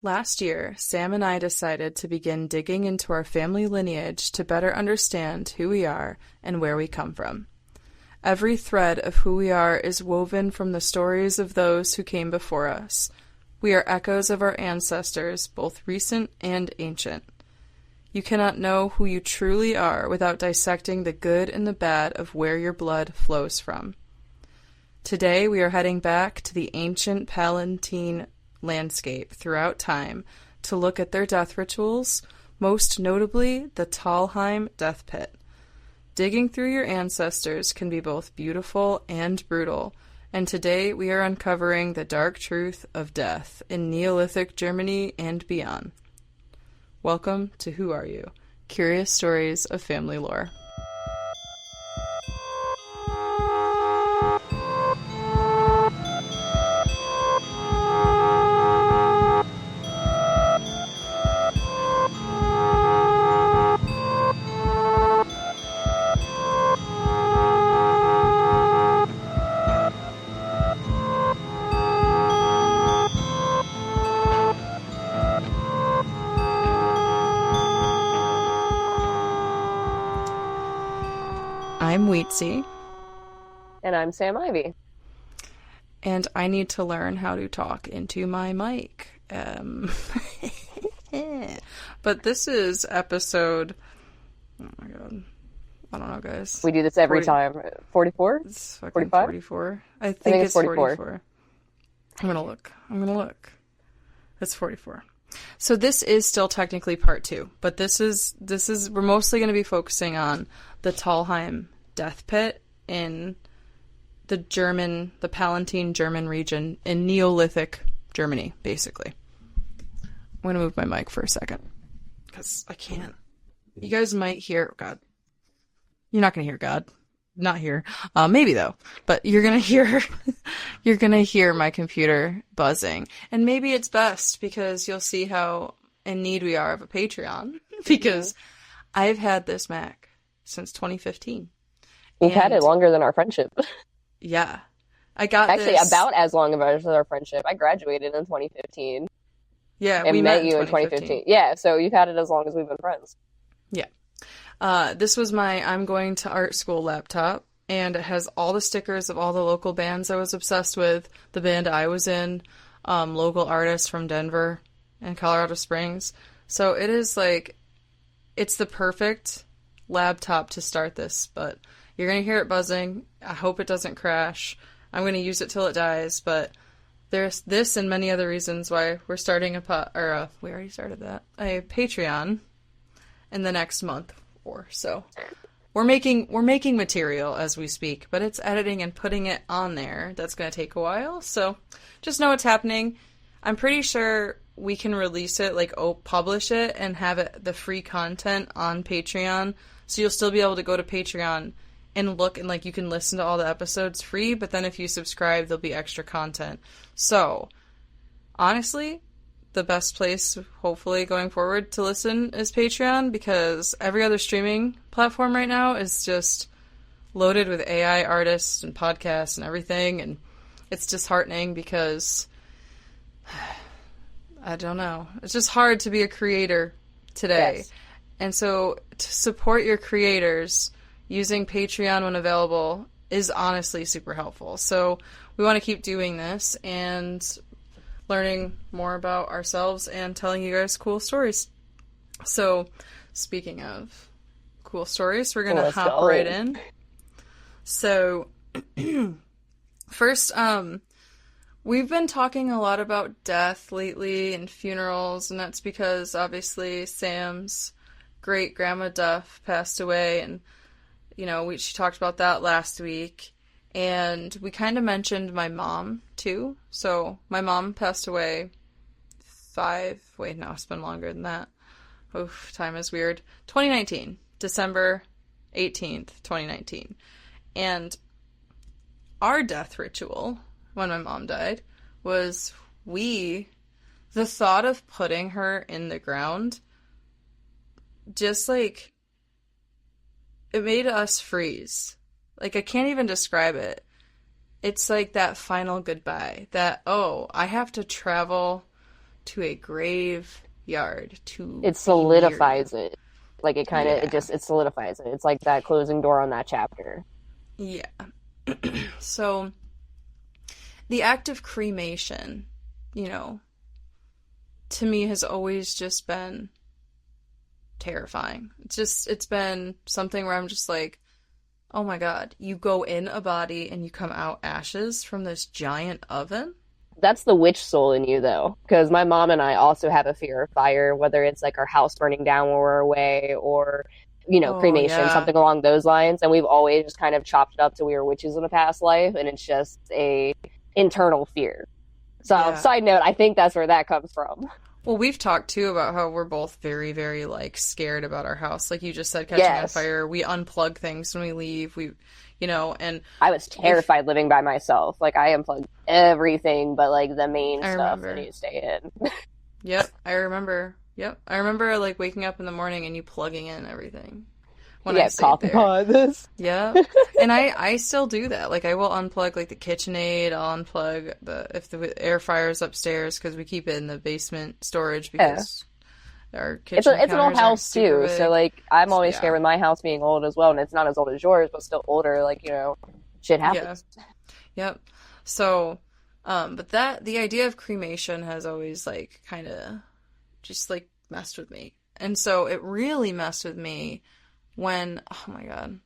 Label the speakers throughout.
Speaker 1: Last year, Sam and I decided to begin digging into our family lineage to better understand who we are and where we come from. Every thread of who we are is woven from the stories of those who came before us. We are echoes of our ancestors, both recent and ancient. You cannot know who you truly are without dissecting the good and the bad of where your blood flows from. Today, we are heading back to the ancient palantine landscape throughout time to look at their death rituals, most notably the Talheim Death Pit. Digging through your ancestors can be both beautiful and brutal, and today we are uncovering the dark truth of death in Neolithic Germany and beyond. Welcome to Who Are You? Curious Stories of Family Lore. I'm Wietze.
Speaker 2: And I'm Sam Ivy.
Speaker 1: And I need to learn how to talk into my mic. But this is episode... Oh my god. I don't know, guys.
Speaker 2: We do this every time. 44?
Speaker 1: It's fucking
Speaker 2: 45?
Speaker 1: 44. I think it's 44. I'm gonna look. It's 44. So this is still technically part 2, but this is we're mostly going to be focusing on the Talheim Death Pit in the Palantine German region in Neolithic Germany, basically. I'm going to move my mic for a second because I can't. You guys might hear God. You're not going to hear God. Not here. Maybe though. But you're going to hear my computer buzzing. And maybe it's best because you'll see how in need we are of a Patreon because I've had this Mac since 2015.
Speaker 2: We've had it longer than our friendship.
Speaker 1: Yeah. I got
Speaker 2: Actually, about as long as our friendship. I graduated in 2015.
Speaker 1: Yeah,
Speaker 2: and
Speaker 1: we
Speaker 2: met you in 2015. Yeah, so you've had it as long as we've been friends.
Speaker 1: Yeah. This was my I'm going to art school laptop, and it has all the stickers of all the local bands I was obsessed with, the band I was in, local artists from Denver and Colorado Springs. So it is like, it's the perfect laptop to start this, but you're going to hear it buzzing. I hope it doesn't crash. I'm going to use it till it dies, but there's this and many other reasons why we're starting we already started that, a Patreon in the next month or so. We're making material as we speak, but it's editing and putting it on there that's going to take a while, so just know what's happening. I'm pretty sure we can release it, publish it, and have it the free content on Patreon, so you'll still be able to go to Patreon and look, and you can listen to all the episodes free, but then if you subscribe, there'll be extra content. So, honestly, the best place, hopefully, going forward to listen is Patreon, because every other streaming platform right now is just loaded with AI artists and podcasts and everything, and it's disheartening because, I don't know, it's just hard to be a creator today.
Speaker 2: Yes.
Speaker 1: And so, to support your creators, using Patreon when available is honestly super helpful. So, we want to keep doing this, and learning more about ourselves and telling you guys cool stories. So, speaking of cool stories, we're going to hop right in. So, first, we've been talking a lot about death lately and funerals, and that's because, obviously, Sam's great-grandma Duff passed away, and, she talked about that last week. And we kind of mentioned my mom, too. So, my mom passed away it's been longer than that. Oof, time is weird. 2019. December 18th, 2019. And our death ritual, when my mom died, was the thought of putting her in the ground, just it made us freeze. I can't even describe it. It's that final goodbye. That, I have to travel to a graveyard to
Speaker 2: It solidifies
Speaker 1: fear.
Speaker 2: it. Like, it kind of,
Speaker 1: Yeah.
Speaker 2: it solidifies it. It's like that closing door on that chapter.
Speaker 1: Yeah. So, the act of cremation, you know, to me has always just been terrifying. It's been something where I'm just like, oh my God, you go in a body and you come out ashes from this giant oven?
Speaker 2: That's the witch soul in you, though, because my mom and I also have a fear of fire, whether it's like our house burning down when we're away or,
Speaker 1: Oh,
Speaker 2: cremation,
Speaker 1: yeah.
Speaker 2: something along those lines. And we've always just kind of chopped it up to we were witches in a past life, and it's just a internal fear. So,
Speaker 1: Yeah.
Speaker 2: side note, I think that's where that comes from.
Speaker 1: Well, we've talked too about how we're both very, very like scared about our house. Like you just said, catching on
Speaker 2: Yes.
Speaker 1: fire. We unplug things when we leave. And
Speaker 2: I was terrified living by myself. Like, I unplugged everything but, like, the main
Speaker 1: I
Speaker 2: stuff
Speaker 1: remember.
Speaker 2: that you stay in.
Speaker 1: Yep, I remember. Yep, I remember like waking up in the morning and you plugging in everything when I stayed
Speaker 2: coffee
Speaker 1: there.
Speaker 2: pods.
Speaker 1: Yeah, and I still do that. Like I will unplug like the KitchenAid. I'll unplug if the air fryer's upstairs because we keep it in the basement storage because our kitchen
Speaker 2: It's an old
Speaker 1: counters aren't
Speaker 2: house
Speaker 1: super
Speaker 2: too,
Speaker 1: big.
Speaker 2: so like I'm always
Speaker 1: Yeah.
Speaker 2: scared with my house being old as well, and it's not as old as yours, but still older. Like shit happens.
Speaker 1: Yep. So, but the idea of cremation has always like kind of just like messed with me. And so it really messed with me when, oh my God,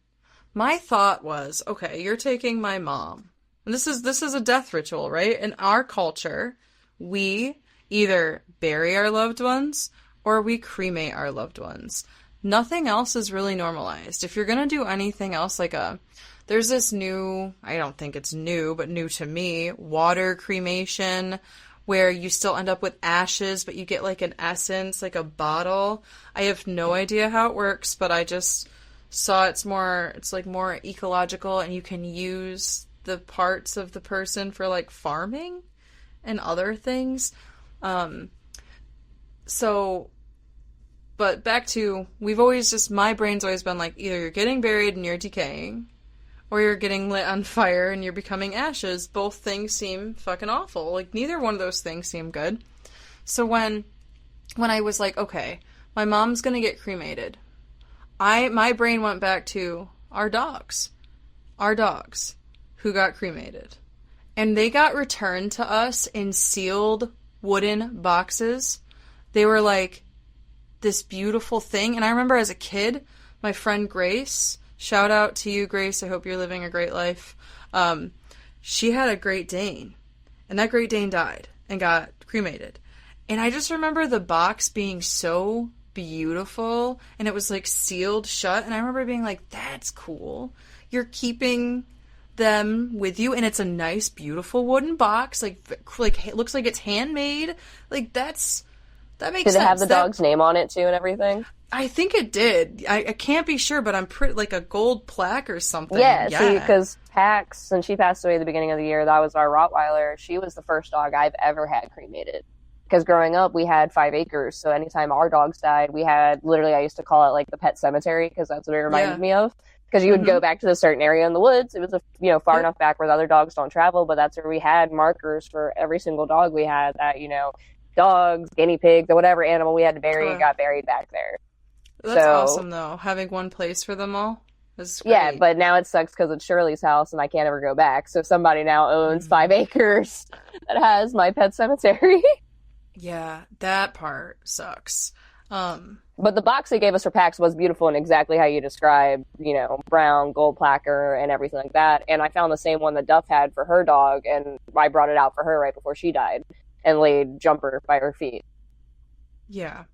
Speaker 1: my thought was, okay, you're taking my mom. And this is a death ritual, right? In our culture, we either bury our loved ones or we cremate our loved ones. Nothing else is really normalized. If you're going to do anything else, there's this new, I don't think it's new, but new to me, water cremation, where you still end up with ashes, but you get like an essence, like a bottle. I have no idea how it works, but I just saw it's like more ecological and you can use the parts of the person for like farming and other things. But back to, my brain's always been like, either you're getting buried and you're decaying, or you're getting lit on fire and you're becoming ashes. Both things seem fucking awful. Like, neither one of those things seem good. So when I was like, okay, my mom's gonna get cremated, my brain went back to our dogs who got cremated. And they got returned to us in sealed wooden boxes. They were like this beautiful thing. And I remember as a kid, my friend Grace, shout out to you, Grace. I hope you're living a great life. She had a Great Dane, and that Great Dane died and got cremated. And I just remember the box being so beautiful, and it was like sealed shut. And I remember being like, "That's cool. You're keeping them with you, and it's a nice, beautiful wooden box. Like it looks like it's handmade. Like that makes sense."
Speaker 2: Did it have the dog's name on it too and everything?
Speaker 1: I think it did. I can't be sure, but I'm pretty like a gold plaque or something.
Speaker 2: Yeah, see, because Pax, since she passed away at the beginning of the year, that was our Rottweiler. She was the first dog I've ever had cremated. Because growing up, we had 5 acres, so anytime our dogs died, we had, literally, I used to call it like the pet cemetery, because that's what it reminded me of. Because you would go back to a certain area in the woods. It was far enough back where the other dogs don't travel, but that's where we had markers for every single dog we had that, dogs, guinea pigs, or whatever animal we had to bury got buried back there.
Speaker 1: That's awesome, though. Having one place for them all is great.
Speaker 2: Yeah, but now it sucks because it's Shirley's house and I can't ever go back. So somebody now owns 5 acres that has my pet cemetery.
Speaker 1: Yeah, that part sucks.
Speaker 2: But the box they gave us for Pax was beautiful and exactly how you described, brown, gold placard, and everything like that. And I found the same one that Duff had for her dog, and I brought it out for her right before she died and laid Jumper by her feet.
Speaker 1: Yeah.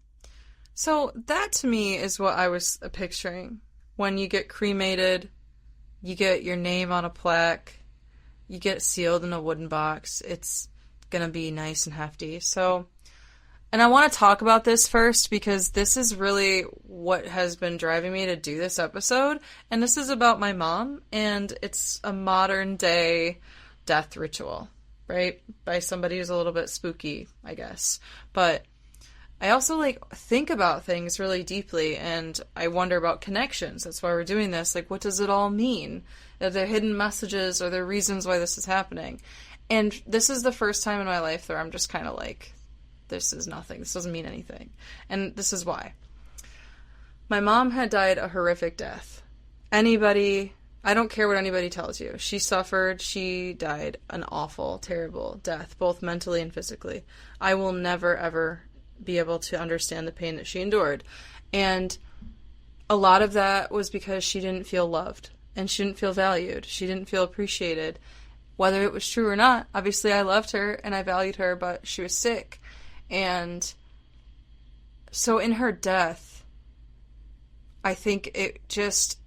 Speaker 1: So that to me is what I was picturing. When you get cremated, you get your name on a plaque, you get sealed in a wooden box. It's gonna be nice and hefty. So, and I want to talk about this first because this is really what has been driving me to do this episode. And this is about my mom, and it's a modern day death ritual, right? By somebody who's a little bit spooky, I guess. But I also think about things really deeply, and I wonder about connections. That's why we're doing this. Like, what does it all mean? Are there hidden messages? Are there reasons why this is happening? And this is the first time in my life where I'm just kind of this is nothing. This doesn't mean anything. And this is why. My mom had died a horrific death. Anybody, I don't care what anybody tells you. She suffered, she died an awful, terrible death, both mentally and physically. I will never, ever be able to understand the pain that she endured. And a lot of that was because she didn't feel loved, and she didn't feel valued. She didn't feel appreciated. Whether it was true or not, obviously I loved her and I valued her, but she was sick. And so in her death, I think it just,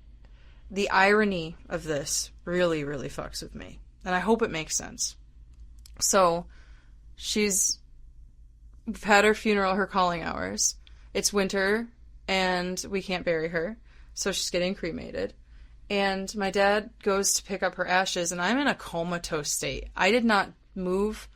Speaker 1: the irony of this really, really fucks with me. And I hope it makes sense. So we've had her funeral, her calling hours. It's winter and we can't bury her. So she's getting cremated. And my dad goes to pick up her ashes, and I'm in a comatose state. I did not move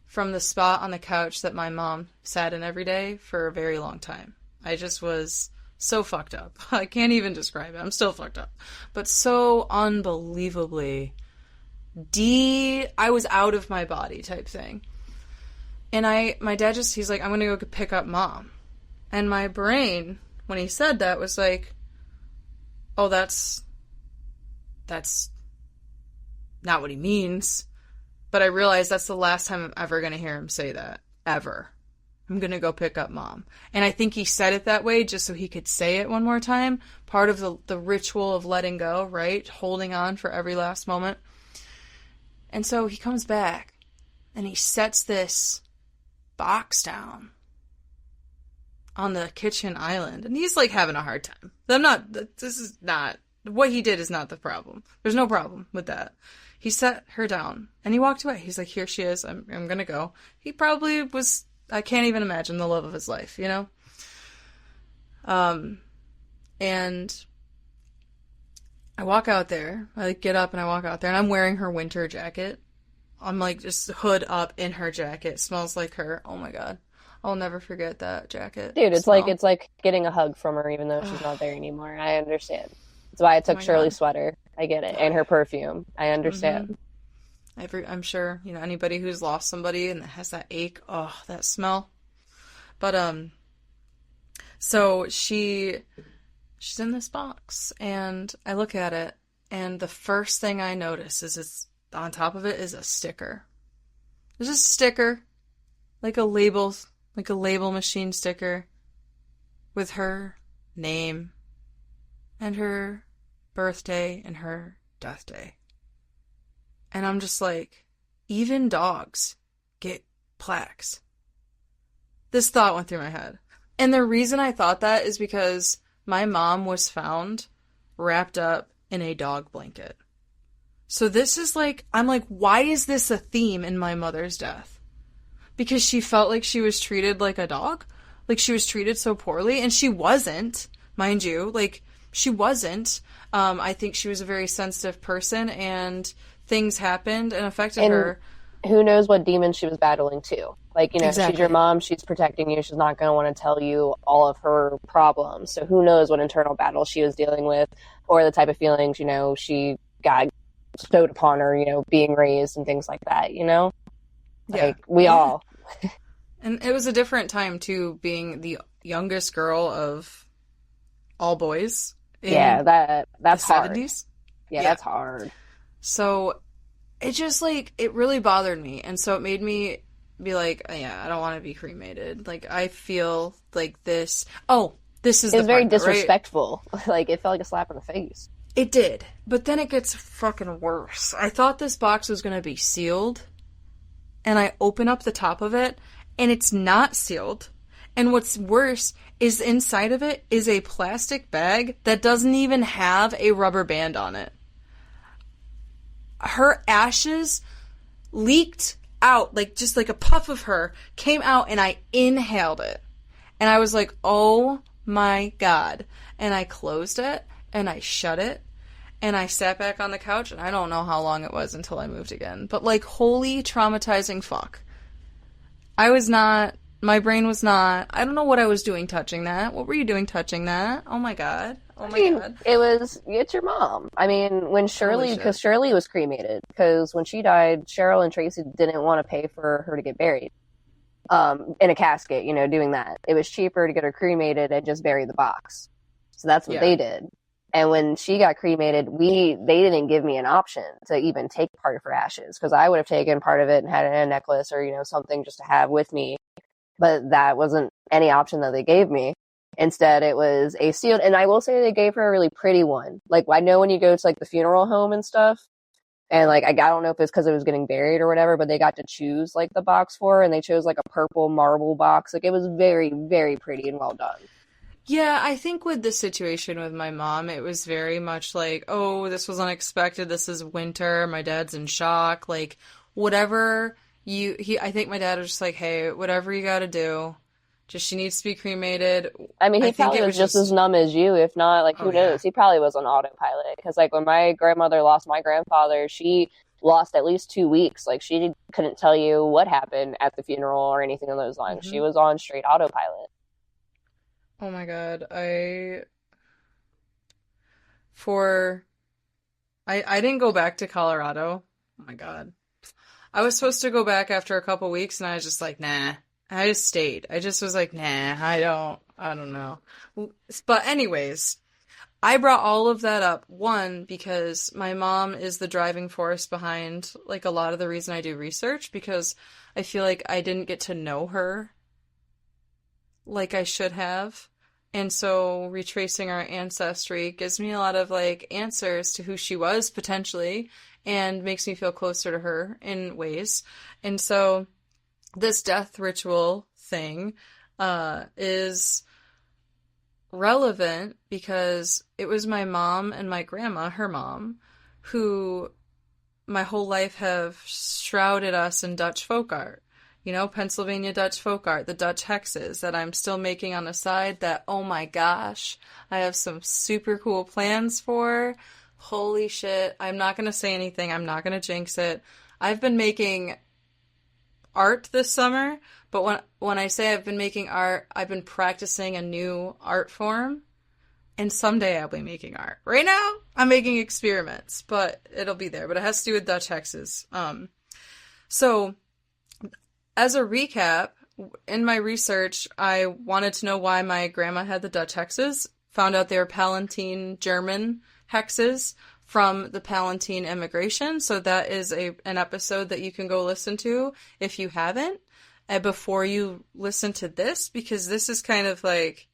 Speaker 1: from the spot on the couch that my mom sat in every day for a very long time. I just was so fucked up. I can't even describe it. I'm still fucked up. But so unbelievably I was out of my body type thing. And my dad he's like, I'm going to go pick up mom. And my brain, when he said that, was like, oh, that's not what he means. But I realized that's the last time I'm ever going to hear him say that. Ever. I'm going to go pick up mom. And I think he said it that way just so he could say it one more time. Part of the ritual of letting go, right? Holding on for every last moment. And so he comes back and he sets this box down on the kitchen island. And he's like having a hard time. What he did is not the problem. There's no problem with that. He set her down and he walked away. He's like, here she is. I'm going to go. He probably was, I can't even imagine the love of his life, you know? And I walk out there. I get up and I walk out there and I'm wearing her winter jacket. I'm like just hood up in her jacket. Smells like her. Oh my God. I'll never forget that jacket.
Speaker 2: Dude, it's like getting a hug from her even though she's not there anymore. I understand. That's why I took Shirley's sweater. I get it. And her perfume. I understand.
Speaker 1: Mm-hmm. I'm sure, anybody who's lost somebody and has that ache, oh, that smell. But, so she's in this box and I look at it and the first thing I notice is on top of it is a sticker. There's a sticker, like a label machine sticker with her name and her birthday and her death day. And I'm just like, even dogs get plaques. This thought went through my head. And the reason I thought that is because my mom was found wrapped up in a dog blanket. So this is like, I'm like, why is this a theme in my mother's death? Because she felt like she was treated like a dog? Like she was treated so poorly? And she wasn't, mind you. Like, she wasn't. I think she was a very sensitive person and things happened and affected her.
Speaker 2: Who knows what demons she was battling too. Like,
Speaker 1: Exactly.
Speaker 2: She's your mom, she's protecting you, she's not going to want to tell you all of her problems. So who knows what internal battles she was dealing with or the type of feelings, she got bestowed upon her, being raised and things like that,
Speaker 1: Yeah.
Speaker 2: Like, we all.
Speaker 1: And it was a different time too, being the youngest girl of all boys.
Speaker 2: Yeah, that's
Speaker 1: the
Speaker 2: hard.
Speaker 1: 70s.
Speaker 2: Yeah, that's hard.
Speaker 1: So it just it really bothered me. And so it made me be like, yeah, I don't want to be cremated. Like, I feel like this. Oh, this is
Speaker 2: It was very
Speaker 1: part,
Speaker 2: disrespectful. Right? Like, it felt like a slap in the face.
Speaker 1: It did. But then it gets fucking worse. I thought this box was going to be sealed. And I open up the top of it, and it's not sealed. And what's worse is inside of it is a plastic bag that doesn't even have a rubber band on it. Her ashes leaked out, just like a puff of her came out, and I inhaled it. And I was like, oh my God. And I closed it, and I shut it, and I sat back on the couch, and I don't know how long it was until I moved again. But holy traumatizing fuck. My brain was not, I don't know what I was doing touching that. What were you doing touching that? Oh my God. Oh my God.
Speaker 2: It's your mom. I mean, when because Shirley was cremated, because when she died, Cheryl and Tracy didn't want to pay for her to get buried. in a casket, doing that. It was cheaper to get her cremated and just bury the box. So that's what they did. And when she got cremated, they didn't give me an option to even take part of her ashes, because I would have taken part of it and had it in a necklace or, something just to have with me. But that wasn't any option that they gave me. Instead, it was a sealed, and I will say they gave her a really pretty one. Like, I know when you go to like the funeral home and stuff, and like, I don't know if it's because it was getting buried or whatever, but they got to choose like the box for her, and they chose like a purple marble box. Like, it was very, very pretty and well done.
Speaker 1: Yeah, I think with the situation with my mom, it was very much like, oh, this was unexpected. This is winter. My dad's in shock. Like, whatever I think my dad was just like, hey, whatever you gotta do. Just, she needs to be cremated.
Speaker 2: I mean, he probably was just as numb as you, if not, like, who knows? He probably was on autopilot. Because, like, when my grandmother lost my grandfather, she lost at least 2 weeks. Like, she couldn't tell you what happened at the funeral or anything on those lines. She was on straight autopilot.
Speaker 1: Oh my God. I didn't go back to Colorado. Oh my God. I was supposed to go back after a couple weeks, and I was just like, nah. I just stayed. I just was like, nah, I don't know. But anyways, I brought all of that up, one, because my mom is the driving force behind, like, a lot of the reason I do research, because I feel like I didn't get to know her like I should have. And so retracing our ancestry gives me a lot of, like, answers to who she was, potentially, and makes me feel closer to her in ways. And so this death ritual thing is relevant because it was my mom and my grandma, her mom, who my whole life have shrouded us in Dutch folk art. Pennsylvania Dutch folk art, the Dutch hexes that I'm still making on the side that, oh my gosh, I have some super cool plans for. Holy shit. I'm not going to say anything. I'm not going to jinx it. I've been making art this summer, but when I say I've been making art, I've been practicing a new art form, and someday I'll be making art. Right now, I'm making experiments, but it'll be there. But it has to do with Dutch hexes. So, as a recap, in my research, I wanted to know why my grandma had the Dutch hexes. Found out they were Palantine German hexes from the Palantine immigration. So that is an episode that you can go listen to if you haven't, before you listen to this, because this is kind of like,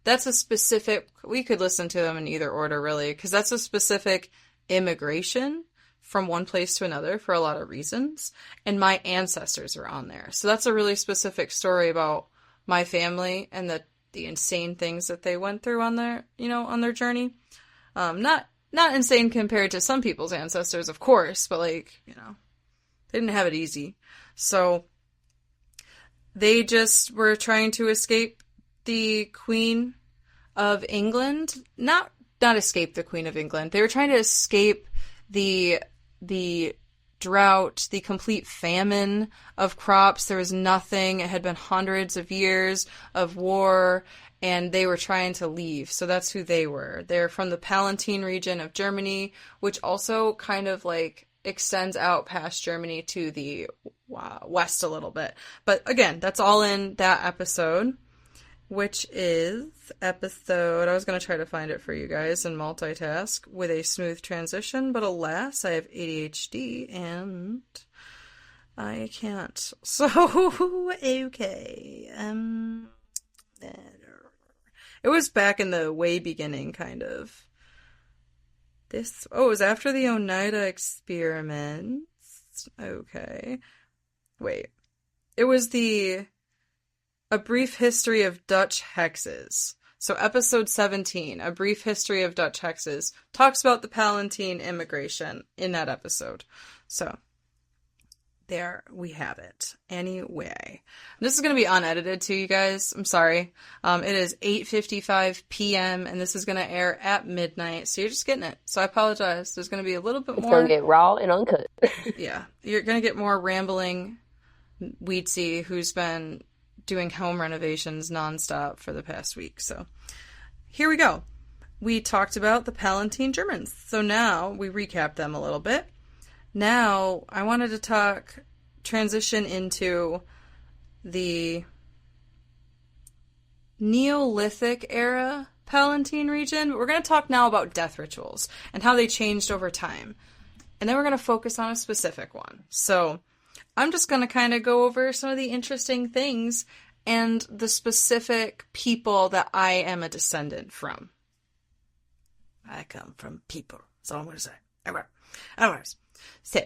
Speaker 1: that's a specific, we could listen to them in either order, really, because that's a specific immigration from one place to another for a lot of reasons, and my ancestors are on there. So that's a really specific story about my family and the insane things that they went through on their, on their journey. Not insane compared to some people's ancestors, of course, but they didn't have it easy. So they just were trying to escape the Queen of England. Not escape the Queen of England. They were trying to escape the drought, the complete famine of crops. There was nothing. It had been hundreds of years of war, and they were trying to leave. So that's who they were. They're from the Palantine region of Germany, which also kind of like extends out past Germany to the west a little bit. But again, that's all in that episode, which is episode, I was going to try to find it for you guys and multitask with a smooth transition, but alas, I have ADHD and I can't. So, okay. It was back in the way beginning, kind of. It was after the Oneida experiments. Okay. Wait. It was A Brief History of Dutch Hexes. So episode 17, A Brief History of Dutch Hexes, talks about the Palantine immigration in that episode. So there we have it. Anyway, this is going to be unedited too, you guys. I'm sorry. It is 8:55 p.m. and this is going to air at midnight. So you're just getting it. So I apologize. There's going to be a little bit more.
Speaker 2: It's going to get raw and uncut.
Speaker 1: Yeah. You're going to get more rambling Wietze, who's been doing home renovations nonstop for the past week. So here we go. We talked about the Palantine Germans. So now we recapped them a little bit. Now I wanted to transition into the Neolithic era Palantine region. But we're going to talk now about death rituals and how they changed over time. And then we're going to focus on a specific one. So I'm just going to kind of go over some of the interesting things and the specific people that I am a descendant from. I come from people. That's all I'm going to say. Anyways. So,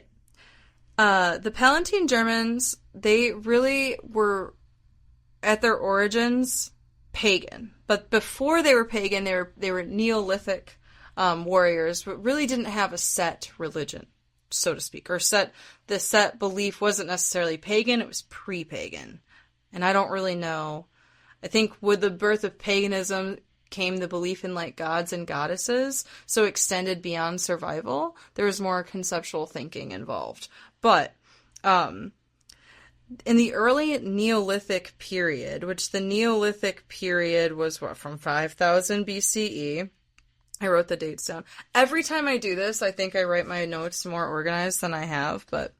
Speaker 1: the Palantine Germans, they really were, at their origins, pagan. But before they were pagan, they were Neolithic warriors, but really didn't have a set religion, so to speak. Or the set belief wasn't necessarily pagan, it was pre-pagan. And I don't really know. I think with the birth of paganism came the belief in like gods and goddesses, so extended beyond survival. There was more conceptual thinking involved. But in the early Neolithic period, which the Neolithic period was from 5000 BCE, I wrote the dates down. Every time I do this, I think I write my notes more organized than I have, but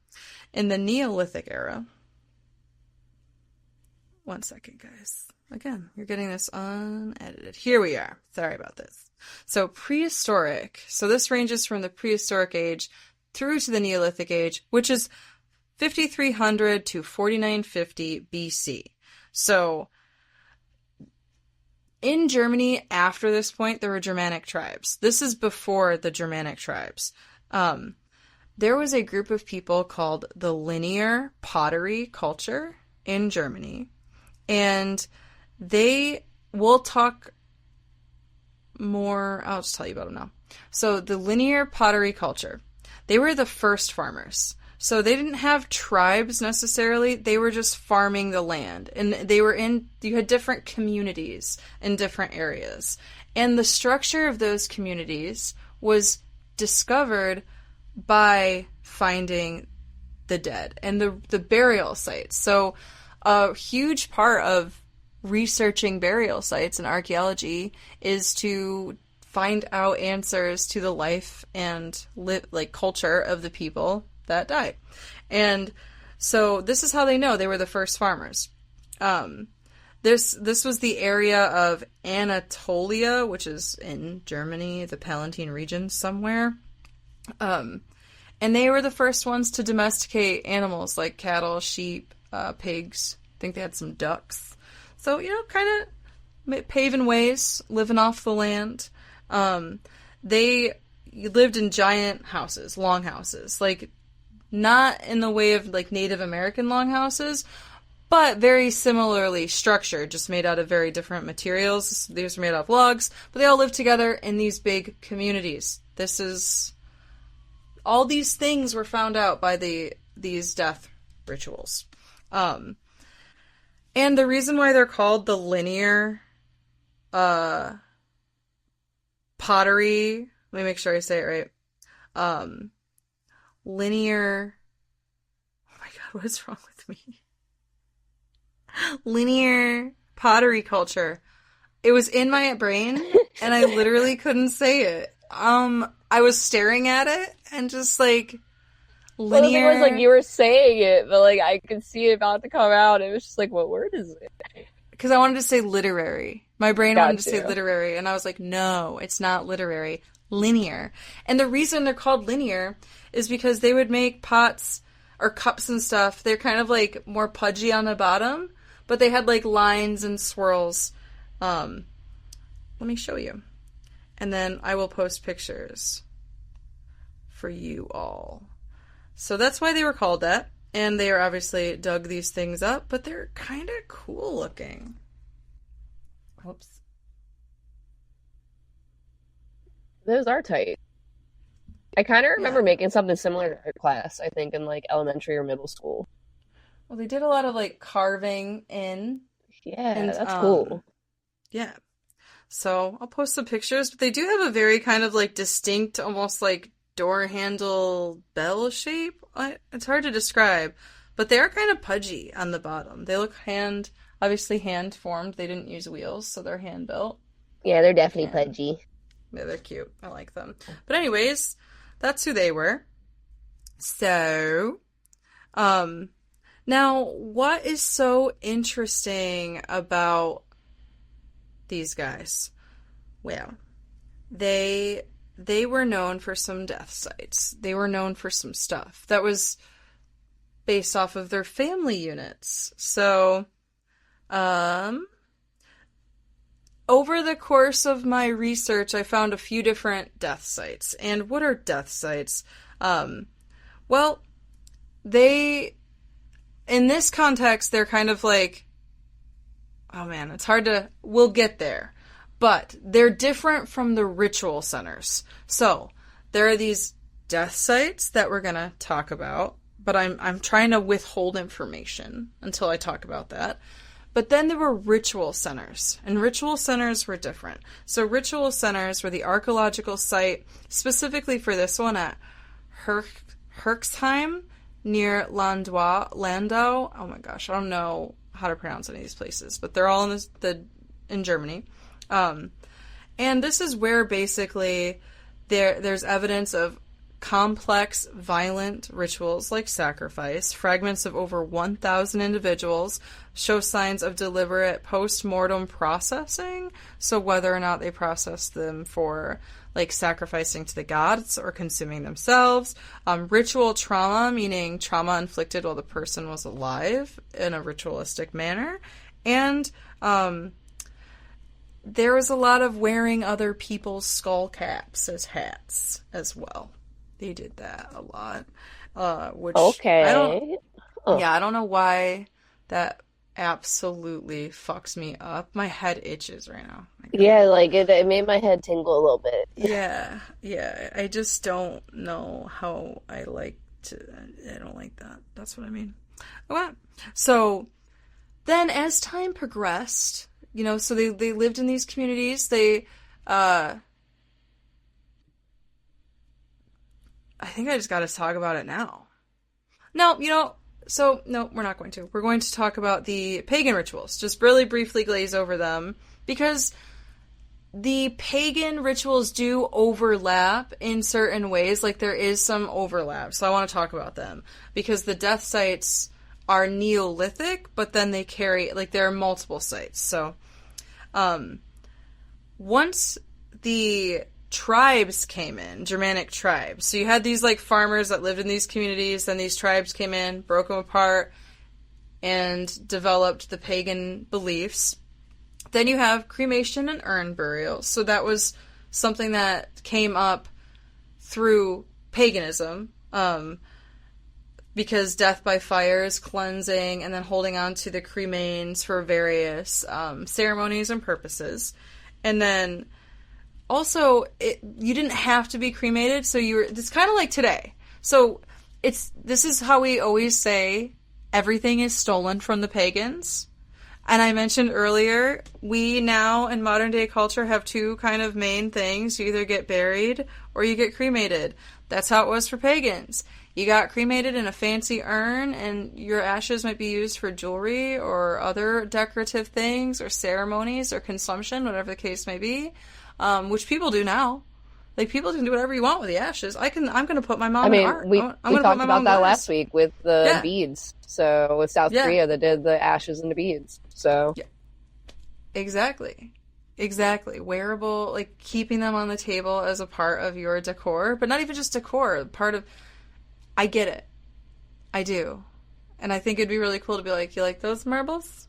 Speaker 1: in the Neolithic era, one second, guys. Again, you're getting this unedited. Here we are. Sorry about this. So prehistoric. So this ranges from the prehistoric age through to the Neolithic age, which is 5300 to 4950 BC. So in Germany, after this point, there were Germanic tribes. This is before the Germanic tribes. There was a group of people called the Linear Pottery culture in Germany. And we'll talk more, I'll just tell you about them now. So the Linear Pottery culture, they were the first farmers. So they didn't have tribes necessarily, they were just farming the land. And you had different communities in different areas. And the structure of those communities was discovered by finding the dead and the burial sites. So a huge part of researching burial sites and archaeology is to find out answers to the life and culture of the people that died. And so this is how they know they were the first farmers. This was the area of Anatolia, which is in Germany, the Palantine region somewhere. And they were the first ones to domesticate animals like cattle, sheep, pigs. I think they had some ducks. So, kind of paving ways, living off the land. They lived in giant houses, long houses. Like, not in the way of, like, Native American longhouses, but very similarly structured, just made out of very different materials. These were made out of logs, but they all lived together in these big communities. All these things were found out by these death rituals. And the reason why they're called the Linear Pottery, let me make sure I say it right. Linear, oh my god, what is wrong with me? Linear Pottery culture. It was in my brain, and I literally couldn't say it. I was staring at it, and just like, linear.
Speaker 2: Well, the thing was, like, you were saying it, but, like, I could see it about to come out. It was just like, what word is it?
Speaker 1: Because I wanted to say literary. My brain wanted to say literary, and I was like, no, it's not literary. Linear. And the reason they're called linear is because they would make pots or cups and stuff. They're kind of, like, more pudgy on the bottom, but they had, like, lines and swirls. Let me show you. And then I will post pictures for you all. So that's why they were called that, and they are obviously dug these things up, but they're kind of cool looking. Whoops.
Speaker 2: Those are tight. I kind of remember making something similar to art class, I think, in, like, elementary or middle school.
Speaker 1: Well, they did a lot of, like, carving in.
Speaker 2: Yeah, and, that's cool.
Speaker 1: Yeah. So I'll post some pictures, but they do have a very kind of, like, distinct, almost, like, door handle bell shape. It's hard to describe, but they are kind of pudgy on the bottom. They look obviously hand formed. They didn't use wheels, so they're hand built.
Speaker 2: Yeah, they're definitely pudgy.
Speaker 1: Yeah, they're cute. I like them. But anyways, that's who they were. So, Now, what is so interesting about these guys? Well, they were known for some death sites. They were known for some stuff that was based off of their family units. So, over the course of my research, I found a few different death sites. And what are death sites? Well, in this context, they're kind of like, oh man, it's hard to, we'll get there. But they're different from the ritual centers. So, there are these death sites that we're going to talk about, but I'm trying to withhold information until I talk about that. But then there were ritual centers, and ritual centers were different. So ritual centers were the archaeological site, specifically for this one at Herxheim, near Landau. Oh my gosh, I don't know how to pronounce any of these places, but they're all in Germany. And this is where basically there's evidence of complex, violent rituals like sacrifice. Fragments of over 1,000 individuals show signs of deliberate post-mortem processing. So whether or not they processed them for like sacrificing to the gods or consuming themselves. Ritual trauma, meaning trauma inflicted while the person was alive in a ritualistic manner. And there was a lot of wearing other people's skull caps as hats as well. They did that a lot, which
Speaker 2: Okay.
Speaker 1: I don't know why that absolutely fucks me up. My head itches right now.
Speaker 2: Yeah, like it made my head tingle a little bit.
Speaker 1: Yeah. I just don't know how I don't like that. That's what I mean. Okay. So then as time progressed, so they lived in these communities. I think I just got to talk about it now. No, no, we're not going to. We're going to talk about the pagan rituals. Just really briefly glaze over them, because the pagan rituals do overlap in certain ways. Like, there is some overlap, so I want to talk about them. Because the death sites are Neolithic, but then they carry, like, there are multiple sites. So, once the tribes came in, Germanic tribes. So you had these like farmers that lived in these communities, then these tribes came in, broke them apart, and developed the pagan beliefs. Then you have cremation and urn burial. So that was something that came up through paganism, because death by fire is cleansing, and then holding on to the cremains for various ceremonies and purposes. And then also, you didn't have to be cremated, so it's kind of like today. So, this is how we always say everything is stolen from the pagans. And I mentioned earlier, we now, in modern day culture, have two kind of main things. You either get buried, or you get cremated. That's how it was for pagans. You got cremated in a fancy urn, and your ashes might be used for jewelry, or other decorative things, or ceremonies, or consumption, whatever the case may be. Which people do now. Like, people can do whatever you want with the ashes. I'm going to put my mom in art.
Speaker 2: we talked about that last week with the beads. So, with South Korea, that did the ashes into beads. So,
Speaker 1: yeah. Exactly. Wearable, like, keeping them on the table as a part of your decor. But not even just decor. Part of... I get it. I do. And I think it'd be really cool to be like, you like those marbles?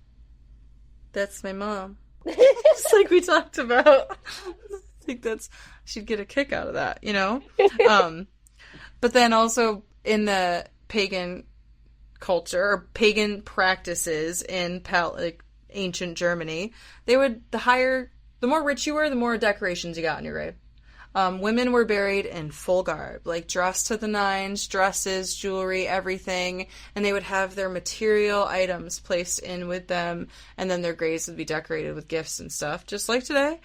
Speaker 1: That's my mom. Just like we talked about. I think she'd get a kick out of that, But then also in the pagan culture, or pagan practices in ancient Germany, the more rich you were, the more decorations you got in your grave. Women were buried in full garb, like dressed to the nines, dresses, jewelry, everything, and they would have their material items placed in with them, and then their graves would be decorated with gifts and stuff, just like today.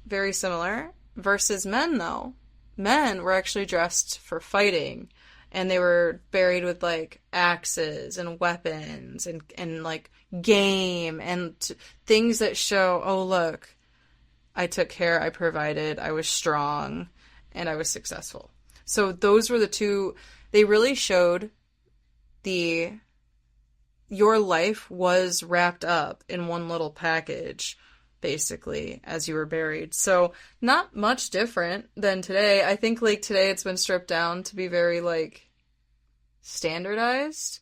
Speaker 1: Very similar. Versus men, though. Men were actually dressed for fighting, and they were buried with, like, axes and weapons and like, game and things that show, oh, look, I took care, I provided, I was strong, and I was successful. So those were the two. They really showed the your life was wrapped up in one little package, basically, as you were buried. So not much different than today. I think like today it's been stripped down to be very like standardized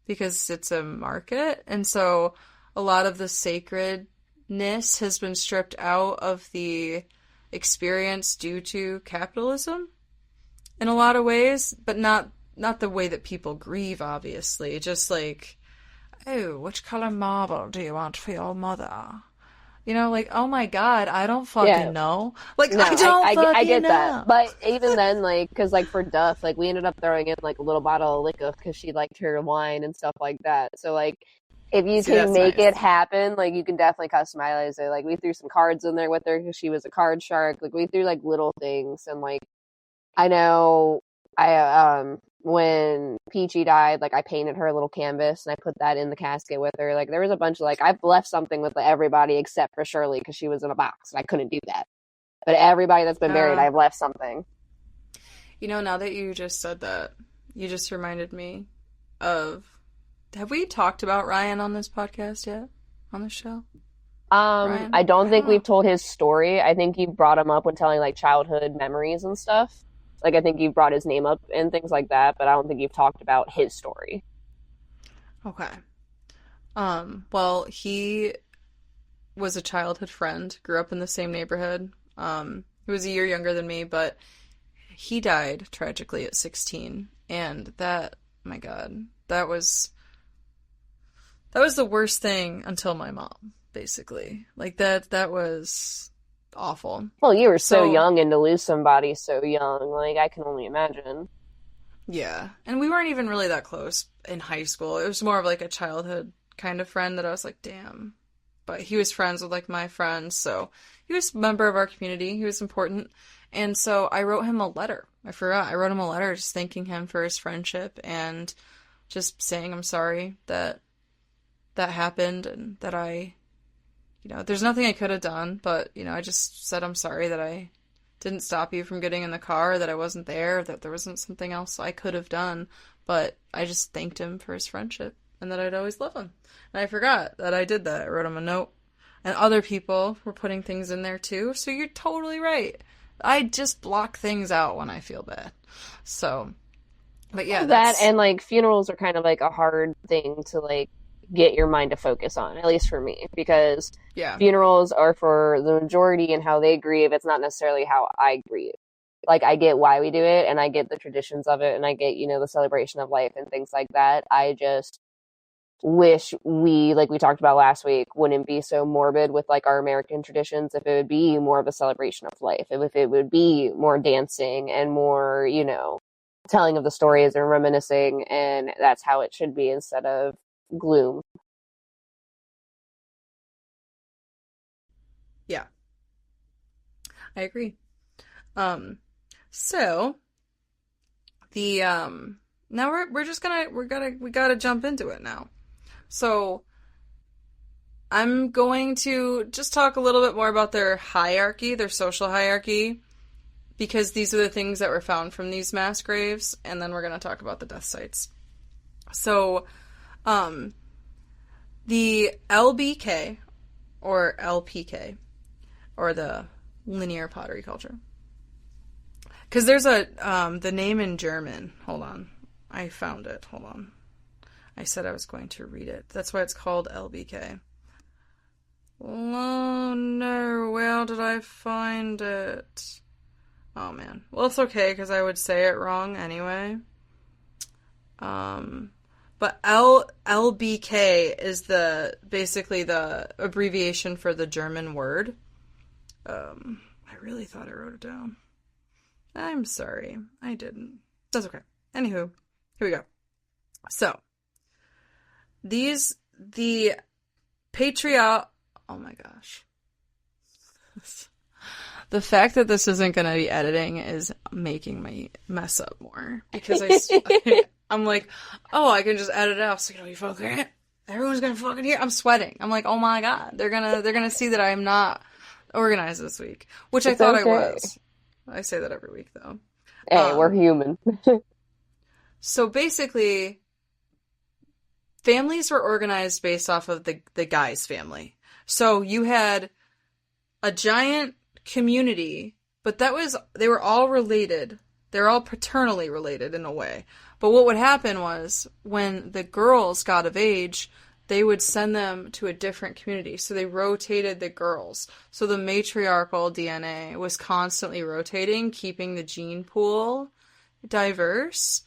Speaker 1: because it's a market. And so a lot of the sacredness has been stripped out of the experience due to capitalism in a lot of ways, but not the way that people grieve, obviously. Just like, oh, which color marble do you want for your mother? You know, like, oh my God, I don't fucking know. Like,
Speaker 2: No,
Speaker 1: I don't
Speaker 2: I get
Speaker 1: know.
Speaker 2: that. But even then, like, because, like, for Duff, like, we ended up throwing in, like, a little bottle of liquor because she liked her wine and stuff like that. So, like, if you
Speaker 1: See,
Speaker 2: can
Speaker 1: that's
Speaker 2: make
Speaker 1: nice.
Speaker 2: it happen, like, you can definitely customize it. Like, we threw some cards in there with her because she was a card shark. Like, we threw, like, little things. And, like, I know when Peachy died, like I painted her a little canvas and I put that in the casket with her. Like there was a bunch of like I've left something with everybody except for Shirley because she was in a box and I couldn't do that. But everybody that's been buried, I've left something.
Speaker 1: You know, now that you just said that, you just reminded me of. Have we talked about Ryan on this podcast yet? On the show? Ryan?
Speaker 2: I don't think we've told his story. I think you brought him up when telling like childhood memories and stuff. Like, I think you brought his name up and things like that, but I don't think you've talked about his story.
Speaker 1: Okay. Well, he was a childhood friend, grew up in the same neighborhood. He was a year younger than me, but he died tragically at 16. And that, my God, that was the worst thing until my mom, basically. Like, that was awful.
Speaker 2: Well, you were so young, and to lose somebody so young, like, I can only imagine.
Speaker 1: Yeah. And we weren't even really that close in high school. It was more of like a childhood kind of friend that I was like, damn. But he was friends with like my friends, so he was a member of our community. He was important. And so I wrote him a letter. I forgot. I wrote him a letter just thanking him for his friendship and just saying I'm sorry that happened and that there's nothing I could have done, but, I just said I'm sorry that I didn't stop you from getting in the car, that I wasn't there, that there wasn't something else I could have done, but I just thanked him for his friendship and that I'd always love him. And I forgot that I did that. I wrote him a note. And other people were putting things in there too, so you're totally right. I just block things out when I feel bad. So, but yeah.
Speaker 2: That and, like, funerals are kind of, like, a hard thing to, like, get your mind to focus on, at least for me, because funerals are for the majority and how they grieve. It's not necessarily how I grieve. Like, I get why we do it, and I get the traditions of it, and I get, the celebration of life and things like that. I just wish we, like we talked about last week, wouldn't be so morbid with, like, our American traditions, if it would be more of a celebration of life, if it would be more dancing and more, telling of the stories and reminiscing, and that's how it should be instead of gloom.
Speaker 1: Yeah. I agree. So the now we gotta jump into it now. So I'm going to just talk a little bit more about their hierarchy, their social hierarchy, because these are the things that were found from these mass graves, and then we're gonna talk about the death sites. So the LBK, or LPK, or the Linear Pottery culture. Because there's the name in German. Hold on. I found it. Hold on. I said I was going to read it. That's why it's called LBK. Oh no, where did I find it? Oh man. Well, it's okay, because I would say it wrong anyway. But LBK is basically the abbreviation for the German word. I really thought I wrote it down. I'm sorry. I didn't. That's okay. Anywho, here we go. So, the oh my gosh. The fact that this isn't going to be editing is making me mess up more. Because I'm like, oh, I can just edit it out so you fucking, everyone's going to fucking hear. I'm sweating. I'm like, oh my God. They're going to see that I'm not organized this week. Which I thought I was. I say that every week, though.
Speaker 2: Hey, we're human.
Speaker 1: So basically, families were organized based off of the guy's family. So you had a giant community, but they were all related. They're all paternally related in a way. But what would happen was when the girls got of age, they would send them to a different community. So they rotated the girls. So the matriarchal DNA was constantly rotating, keeping the gene pool diverse.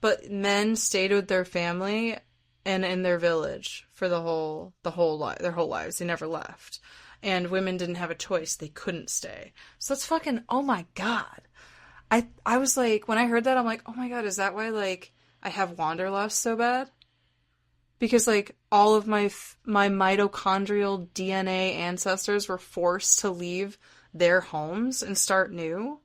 Speaker 1: But men stayed with their family and in their village for their whole lives. They never left. And women didn't have a choice. They couldn't stay. So that's fucking, oh my God. I was like, when I heard that, I'm like, oh my God, is that why, like, I have wanderlust so bad? Because, like, all of my mitochondrial DNA ancestors were forced to leave their homes and start new.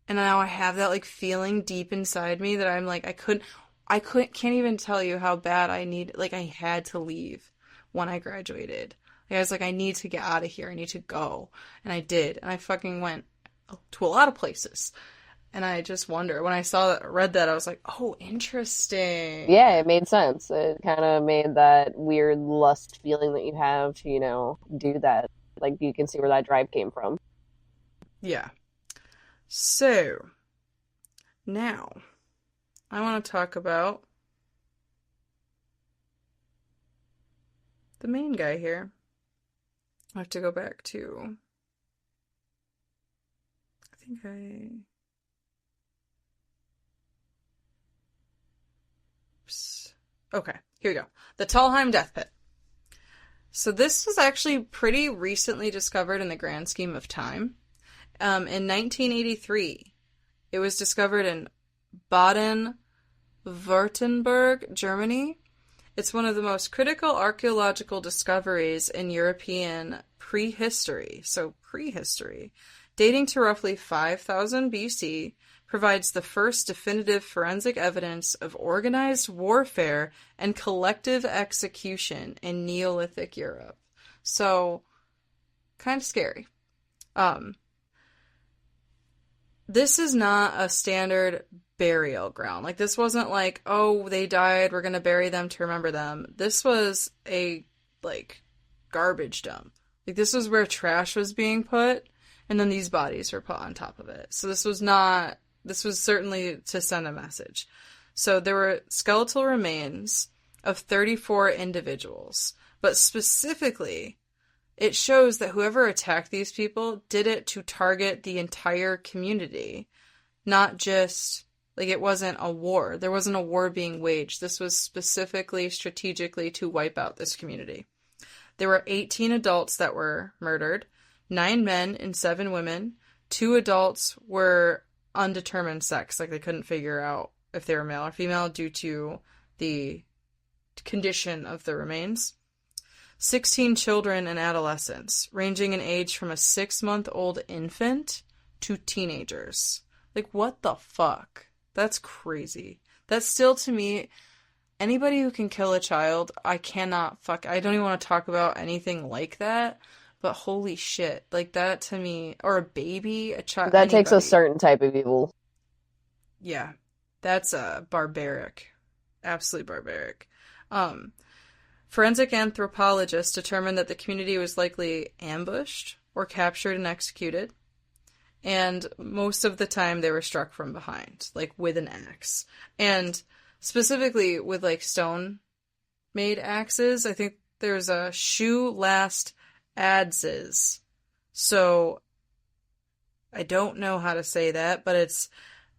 Speaker 1: And now I have that, like, feeling deep inside me that I'm like, can't even tell you how bad I had to leave when I graduated. Like, I was like, I need to get out of here. I need to go. And I did. And I fucking went to a lot of places. And I just wonder, when I read that, I was like, oh, interesting.
Speaker 2: Yeah, it made sense. It kind of made that weird lust feeling that you have to, do that. Like, you can see where that drive came from.
Speaker 1: Yeah. So, now, I want to talk about the main guy here. I have to go back to... Okay, here we go. The Talheim Death Pit. So this was actually pretty recently discovered in the grand scheme of time. In 1983, it was discovered in Baden-Württemberg, Germany. It's one of the most critical archaeological discoveries in European prehistory. So prehistory. Dating to roughly 5000 BC, provides the first definitive forensic evidence of organized warfare and collective execution in Neolithic Europe. So, kind of scary. This is not a standard burial ground. Like, this wasn't like, oh, they died, we're gonna bury them to remember them. This was a, like, garbage dump. Like, this was where trash was being put, and then these bodies were put on top of it. So this was certainly to send a message. So there were skeletal remains of 34 individuals, but specifically, it shows that whoever attacked these people did it to target the entire community, not just, like, it wasn't a war. There wasn't a war being waged. This was specifically, strategically to wipe out this community. There were 18 adults that were murdered, 9 men and 7 women. 2 adults were undetermined sex, like they couldn't figure out if they were male or female due to the condition of the remains. 16 children and adolescents, ranging in age from a 6-month-old infant to teenagers. Like, what the fuck? That's crazy. That's still, to me, anybody who can kill a child, I don't even want to talk about anything like that. But holy shit, like, that to me, or a baby, a child.
Speaker 2: That takes a certain type of evil.
Speaker 1: Yeah, that's barbaric. Absolutely barbaric. Forensic anthropologists determined that the community was likely ambushed or captured and executed. And most of the time they were struck from behind, like with an axe. And specifically with, like, stone-made axes, I think there's a shoe last adzes. So I don't know how to say that, but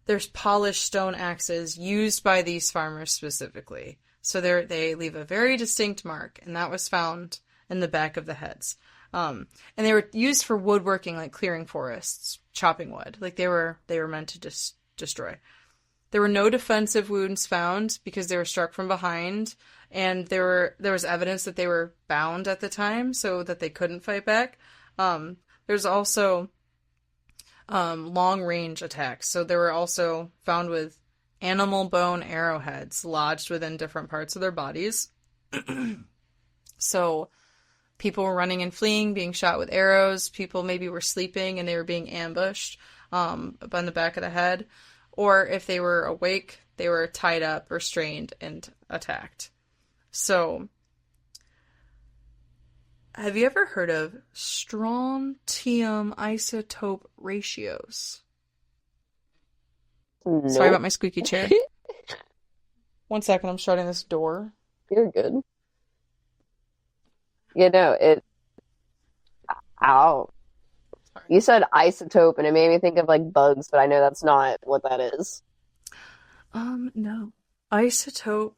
Speaker 1: there's polished stone axes used by these farmers specifically. So they leave a very distinct mark, and that was found in the back of the heads. And they were used for woodworking, like clearing forests, chopping wood. Like, they were meant to destroy. There were no defensive wounds found because they were struck from behind, and there was evidence that they were bound at the time so that they couldn't fight back. There's also long-range attacks. So they were also found with animal bone arrowheads lodged within different parts of their bodies. So people were running and fleeing, being shot with arrows. People maybe were sleeping and they were being ambushed on the back of the head. Or if they were awake, they were tied up, restrained, and attacked. So, have you ever heard of strontium isotope ratios?
Speaker 2: Nope.
Speaker 1: Sorry about my squeaky chair. 1 second, I'm shutting this door.
Speaker 2: You're good. You know, ow.
Speaker 1: Sorry.
Speaker 2: You said isotope, and it made me think of like bugs, but I know that's not what that is.
Speaker 1: No. Isotope,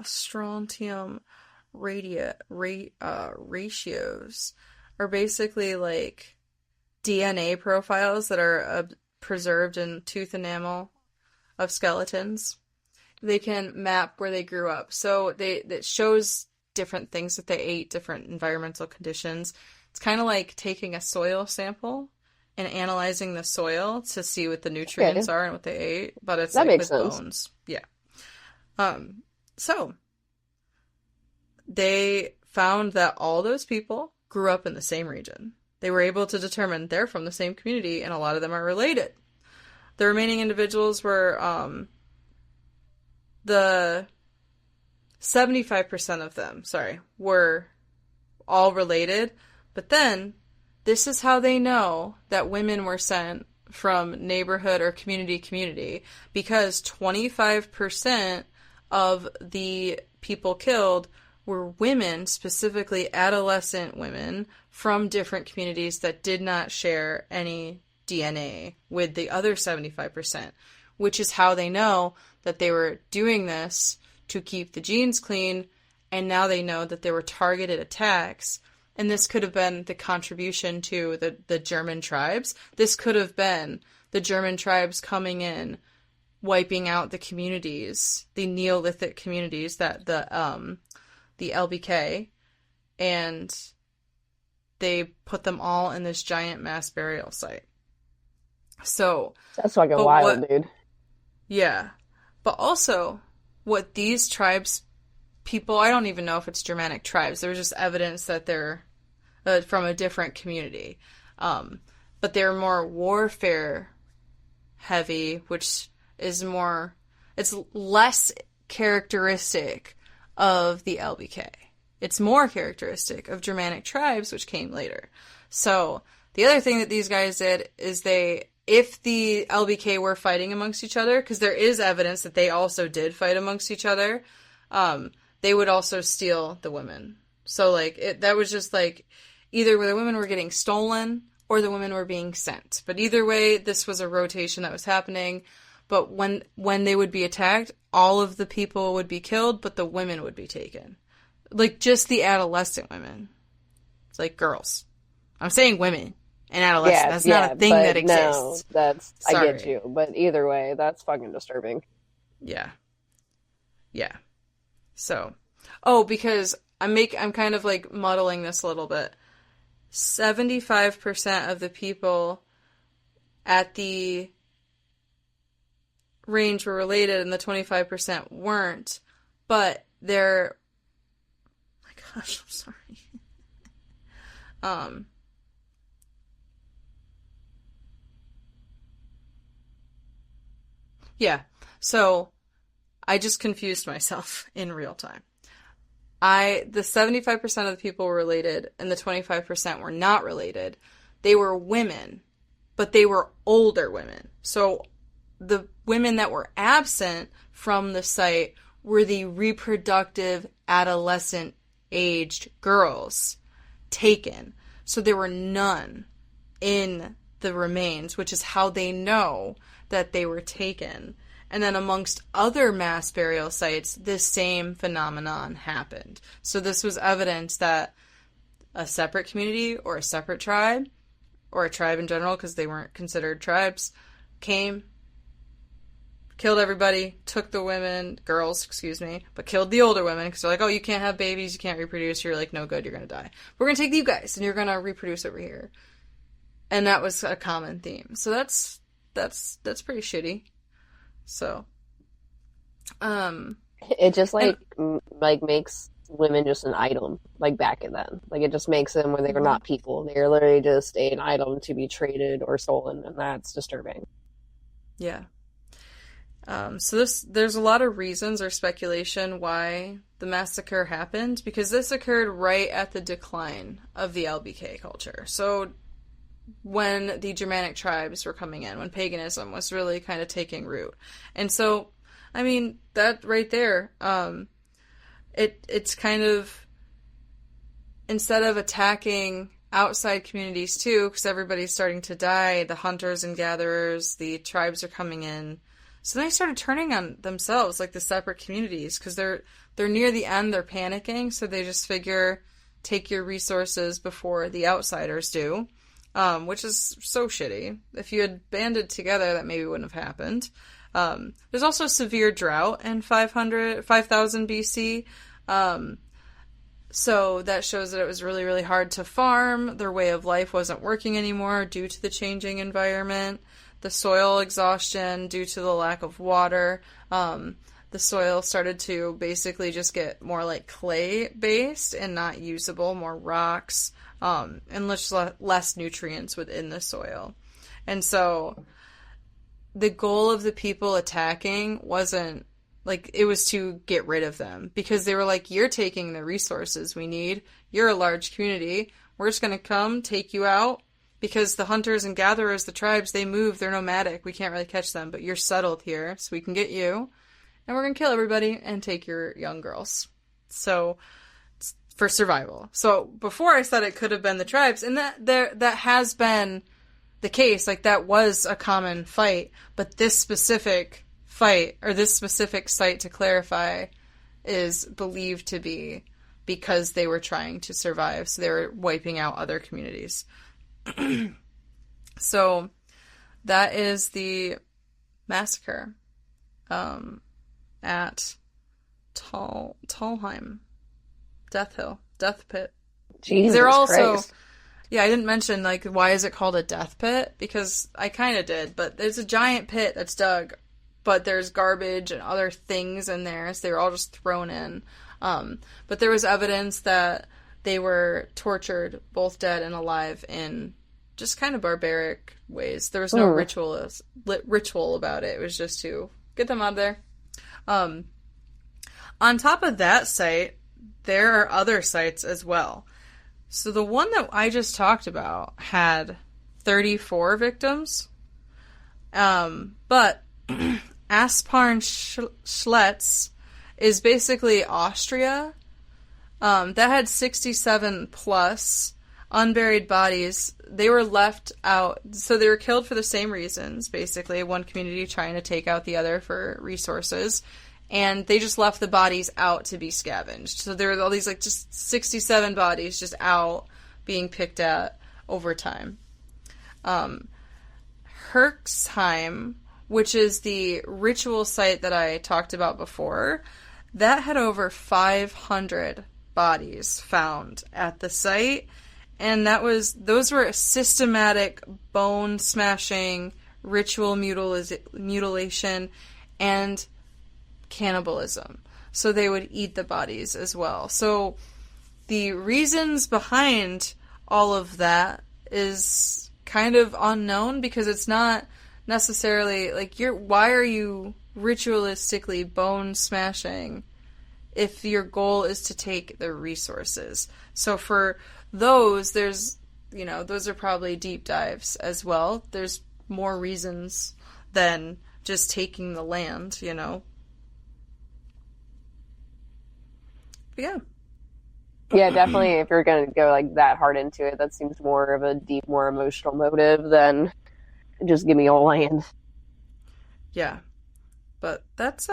Speaker 1: strontium ratios are basically like DNA profiles that are preserved in tooth enamel of skeletons. They can map where they grew up. So it shows different things that they ate, different environmental conditions. It's kind of like taking a soil sample and analyzing the soil to see what the nutrients are and what they ate, but it's
Speaker 2: That
Speaker 1: like
Speaker 2: makes
Speaker 1: with
Speaker 2: sense.
Speaker 1: bones. Yeah. So they found that all those people grew up in the same region. They were able to determine they're from the same community, and a lot of them are related. The remaining individuals were the 75% of them, were all related. But then, this is how they know that women were sent from neighborhood or community, because 25% of the people killed were women, specifically adolescent women, from different communities that did not share any DNA with the other 75%, which is how they know that they were doing this to keep the genes clean, and now they know that there were targeted attacks, and this could have been the contribution to the German tribes. This could have been the German tribes coming in, wiping out the communities, the Neolithic communities that the LBK, and they put them all in this giant mass burial site. So
Speaker 2: That's fucking wild, dude.
Speaker 1: Yeah. But also, what these tribes, people, I don't even know if it's Germanic tribes, there was just evidence that they're from a different community. But they're more warfare heavy, which is it's less characteristic of the LBK. It's more characteristic of Germanic tribes, which came later. So, the other thing that these guys did is if the LBK were fighting amongst each other, because there is evidence that they also did fight amongst each other, they would also steal the women. So, that was just either the women were getting stolen or the women were being sent. But either way, this was a rotation that was happening. But when they would be attacked, all of the people would be killed, but the women would be taken. Just the adolescent women. It's girls. I'm saying women and adolescent.
Speaker 2: Yeah,
Speaker 1: that's not a thing that exists.
Speaker 2: No,
Speaker 1: Sorry.
Speaker 2: I get you. But either way, that's fucking disturbing.
Speaker 1: Yeah. Yeah. So, because I'm kind of muddling this a little bit. 75% of the people at the range were related and the 25% weren't, but they're, oh my gosh, I'm sorry. Yeah, so I just confused myself in real time. The 75% of the people were related and the 25% were not related. They were women, but they were older women. So the women that were absent from the site were the reproductive adolescent aged girls taken. So there were none in the remains, which is how they know that they were taken. And then amongst other mass burial sites, this same phenomenon happened. So this was evidence that a separate community or a separate tribe, or a tribe in general, because they weren't considered tribes, came, killed everybody, took the girls, but killed the older women, because they're you can't have babies, you can't reproduce, you're no good, you're going to die. We're going to take you guys, and you're going to reproduce over here. And that was a common theme. So that's pretty shitty. So,
Speaker 2: it just makes women just an item, back then. It just makes them where they were not people. They're literally just an item to be traded or stolen, and that's disturbing.
Speaker 1: Yeah. So there's a lot of reasons or speculation why the massacre happened, because this occurred right at the decline of the LBK culture. So when the Germanic tribes were coming in, when paganism was really kind of taking root. And so, I mean, that right there, it's kind of, instead of attacking outside communities too, because everybody's starting to die, the hunters and gatherers, the tribes are coming in. So they started turning on themselves, like the separate communities, because they're near the end, they're panicking, so they just figure, take your resources before the outsiders do, which is so shitty. If you had banded together, that maybe wouldn't have happened. There's also severe drought in 5000 BC, so that shows that it was really, really hard to farm. Their way of life wasn't working anymore due to the changing environment. The soil exhaustion due to the lack of water. The soil started to basically just get more like clay-based and not usable, more rocks, and less nutrients within the soil. And so the goal of the people attacking wasn't, like, it was to get rid of them, because they were like, you're taking the resources we need. You're a large community. We're just going to come, take you out, because the hunters and gatherers, the tribes, they move. They're nomadic. We can't really catch them, but you're settled here, so we can get you. And we're going to kill everybody and take your young girls. So, for survival. So, before I said it could have been the tribes, and that has been the case. Like, that was a common fight, but this specific fight, or this specific site, to clarify, is believed to be because they were trying to survive, so they were wiping out other communities. So that is the massacre at Talheim Death Pit.
Speaker 2: Jesus
Speaker 1: They're also
Speaker 2: Christ.
Speaker 1: Yeah, I didn't mention, like, why is it called a death pit, because I kind of did, but there's a giant pit that's dug, but there's garbage and other things in there, so they were all just thrown in. But there was evidence that they were tortured, both dead and alive, in just kind of barbaric ways. There was no ritual about it. It was just to get them out of there. On top of that site, there are other sites as well. So the one that I just talked about had 34 victims. But Aspern-Schletz is basically Austria. That had 67 plus unburied bodies. They were left out, so they were killed for the same reasons, basically. One community trying to take out the other for resources. And they just left the bodies out to be scavenged. So there were all these, like, just 67 bodies just out being picked at over time. Herxheim, which is the ritual site that I talked about before, that had over 500 bodies found at the site. And those were systematic bone smashing, ritual mutilation, and cannibalism. So they would eat the bodies as well. So the reasons behind all of that is kind of unknown, because it's not necessarily like, why are you ritualistically bone smashing if your goal is to take the resources? So for those, those are probably deep dives as well. There's more reasons than just taking the land, But yeah.
Speaker 2: Yeah, definitely. If you're going to go like that hard into it, that seems more of a deep, more emotional motive than just give me all land.
Speaker 1: Yeah. But that's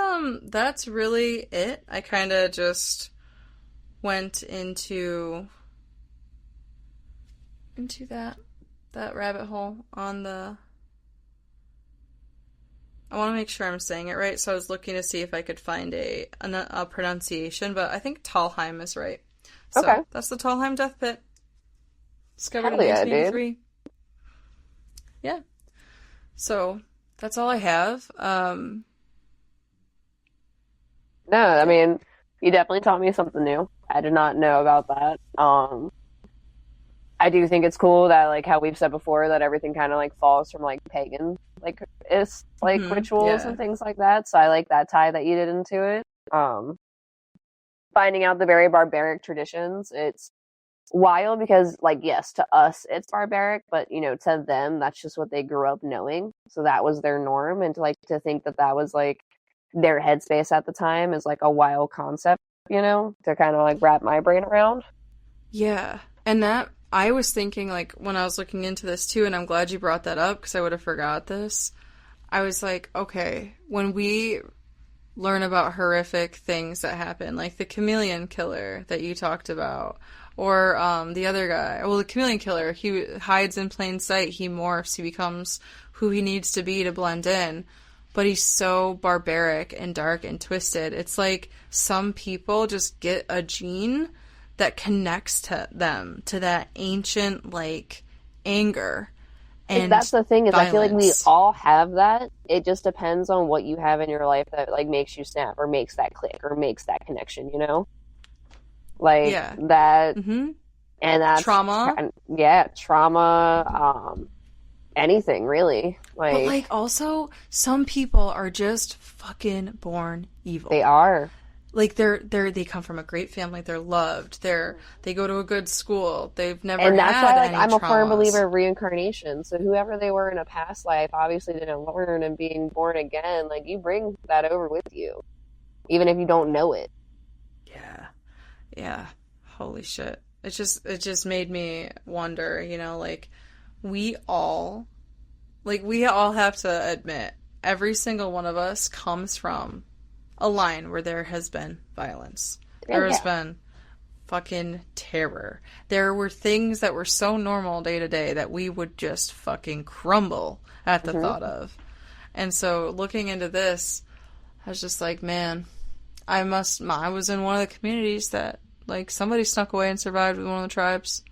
Speaker 1: really it. I kind of just went into that rabbit hole on the... I want to make sure I'm saying it right, so I was looking to see if I could find a pronunciation, but I think Talheim is right. So
Speaker 2: okay.
Speaker 1: That's the Talheim Death Pit. Discovered in
Speaker 2: Hell yeah,
Speaker 1: 1983.
Speaker 2: dude.
Speaker 1: Yeah. So that's all I have.
Speaker 2: No, I mean, you definitely taught me something new. I did not know about that. I do think it's cool that, like, how we've said before, that everything kind of, like, falls from, like, pagan, like, it's, like, rituals and things like that. So I like that tie that you did into it. finding out the very barbaric traditions. It's wild because, like, yes, to us it's barbaric, but you know, to them that's just what they grew up knowing. So that was their norm, and to think that that was like their headspace at the time is like a wild concept, you know, to kind of like wrap my brain around.
Speaker 1: Yeah. And that, I was thinking, like, when I was looking into this too, and I'm glad you brought that up because I would have forgot this. I was like, okay, when we learn about horrific things that happen, like the chameleon killer that you talked about, or the other guy, well, the chameleon killer, he hides in plain sight, he morphs, he becomes who he needs to be to blend in, but he's so barbaric and dark and twisted. It's like some people just get a gene that connects to them, to that ancient, like, anger and
Speaker 2: that's the thing, is
Speaker 1: violence.
Speaker 2: I feel like we all have that. It just depends on what you have in your life that like makes you snap or makes that click or makes that connection, you know? Like,
Speaker 1: yeah.
Speaker 2: that,
Speaker 1: Mm-hmm.
Speaker 2: and that's
Speaker 1: Trauma.
Speaker 2: Trauma, anything really. Like,
Speaker 1: But, like, also, some people are just fucking born evil.
Speaker 2: they are.
Speaker 1: Like, they come from a great family. They're loved. They go to a good school. They've never
Speaker 2: And that's
Speaker 1: had
Speaker 2: why, like,
Speaker 1: any
Speaker 2: I'm a firm
Speaker 1: traumas.
Speaker 2: believer of reincarnation. So whoever they were in a past life obviously didn't learn, and being born again, like, you bring that over with you, even if you don't know it.
Speaker 1: Yeah. Yeah. Holy shit. It just made me wonder, you know, like, we all have to admit, every single one of us comes from a line where there has been violence. There has been fucking terror. There were things that were so normal day to day that we would just fucking crumble at the thought of. And so looking into this, I was just like, man, I was in one of the communities that, like, somebody snuck away and survived with one of the tribes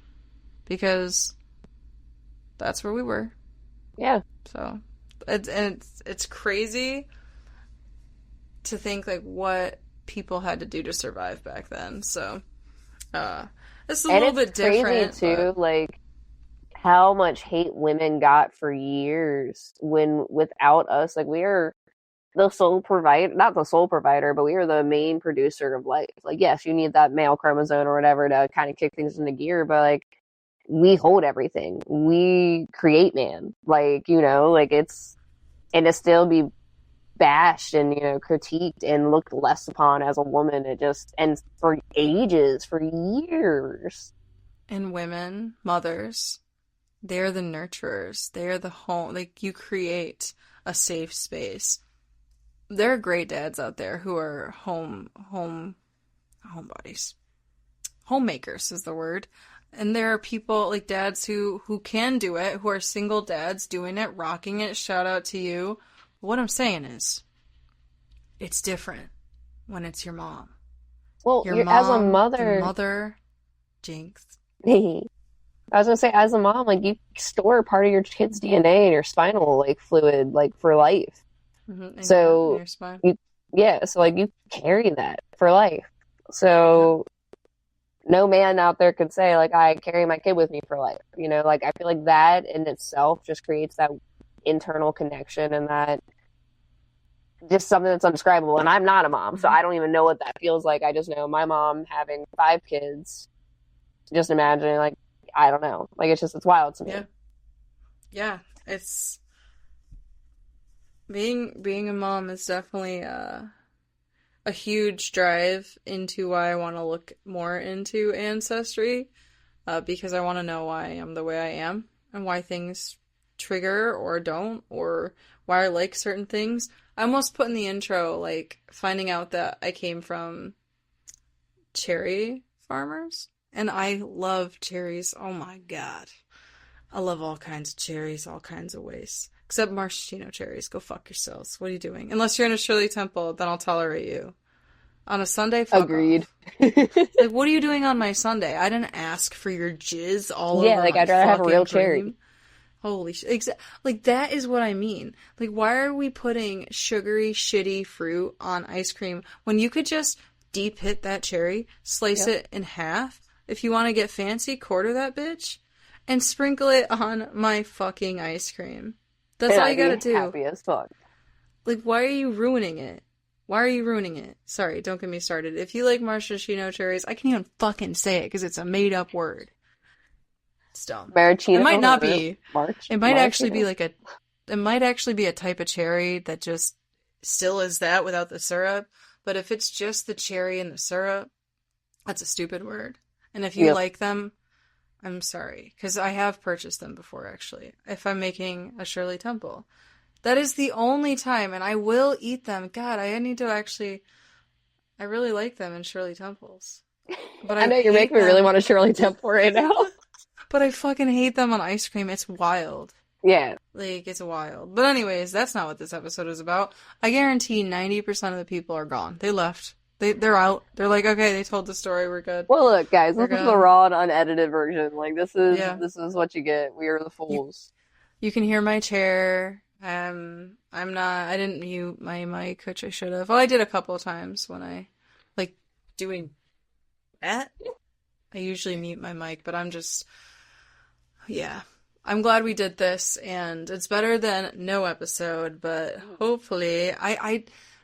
Speaker 1: because that's where we were.
Speaker 2: Yeah.
Speaker 1: So it's crazy to think, like, what people had to do to survive back then. So this is a little bit different
Speaker 2: too, but like, how much hate women got for years when without us, like, we are the sole provider, not the sole provider, but we are the main producer of life. Like, yes, you need that male chromosome or whatever to kind of kick things into gear, but like, we hold everything. We create man. Like, you know, like, it's, and to still be bashed and, you know, critiqued and looked less upon as a woman, it just, and for ages, for years.
Speaker 1: And women, mothers, they're the nurturers. They're the home. Like, you create a safe space. There are great dads out there who are homebodies. Homemakers is the word. And there are people, like, dads who can do it, who are single dads doing it, rocking it. Shout out to you. What I'm saying is, it's different when it's your mom.
Speaker 2: Well,
Speaker 1: Your
Speaker 2: you're,
Speaker 1: mom,
Speaker 2: as a mother,
Speaker 1: the mother, Jinx.
Speaker 2: I was gonna say, as a mom, like, you store part of your kid's DNA in your spinal, like, fluid, like, for life.
Speaker 1: Mm-hmm.
Speaker 2: So
Speaker 1: your spine.
Speaker 2: so like, you carry that for life. So no man out there could say, like, I carry my kid with me for life. You know, like, I feel like that in itself just creates that internal connection, and that just something that's undescribable. And I'm not a mom, so I don't even know what that feels like. I just know my mom having 5 kids. Just imagining, like, I don't know. Like, it's wild to me.
Speaker 1: Yeah. It's being a mom is definitely a huge drive into why I want to look more into ancestry, because I want to know why I am the way I am and why things trigger or don't, or why I like certain things. I almost put in the intro, like, finding out that I came from cherry farmers, and I love cherries. Oh my god. I love all kinds of cherries, all kinds of ways. Except maraschino cherries. Go fuck yourselves. What are you doing? Unless you're in a Shirley Temple, then I'll tolerate you. On a Sunday, fuck
Speaker 2: Agreed.
Speaker 1: off. Like, what are you doing on my Sunday? I didn't ask for your jizz all over
Speaker 2: like,
Speaker 1: my
Speaker 2: I'd rather have a real
Speaker 1: fucking
Speaker 2: cherry.
Speaker 1: cream. Holy shit. Like, that is what I mean. Like, why are we putting sugary, shitty fruit on ice cream when you could just deep hit that cherry, slice it in half? If you want to get fancy, quarter that bitch, and sprinkle it on my fucking ice cream. That's all you gotta do.
Speaker 2: Happy as fuck.
Speaker 1: Like, why are you ruining it? Why are you ruining it? Sorry, don't get me started. If you like maraschino cherries, I can't even fucking say it because it's a made-up word. It's dumb.
Speaker 2: Maraschino.
Speaker 1: It might not be. It might actually be
Speaker 2: maraschino?
Speaker 1: it might actually be a type of cherry that just still is that without the syrup. But if it's just the cherry and the syrup, that's a stupid word. And if you like them, I'm sorry. Because I have purchased them before, actually. If I'm making a Shirley Temple. That is the only time, and I will eat them. God, I need to actually... I really like them in Shirley Temples. But
Speaker 2: I know you're making me really want a Shirley Temple right now.
Speaker 1: But I fucking hate them on ice cream. It's wild.
Speaker 2: Yeah.
Speaker 1: Like, it's wild. But anyways, that's not what this episode is about. I guarantee 90% of the people are gone. They left. They're out. They're like, okay, they told the story, we're good.
Speaker 2: Well, look, guys, this is the raw and unedited version. Like, this is what you get. We are the fools.
Speaker 1: You can hear my chair. I didn't mute my mic, which I should have. Well, I did a couple of times when I, like, doing that. I usually mute my mic, but I'm just, yeah. I'm glad we did this, and it's better than no episode, but hopefully,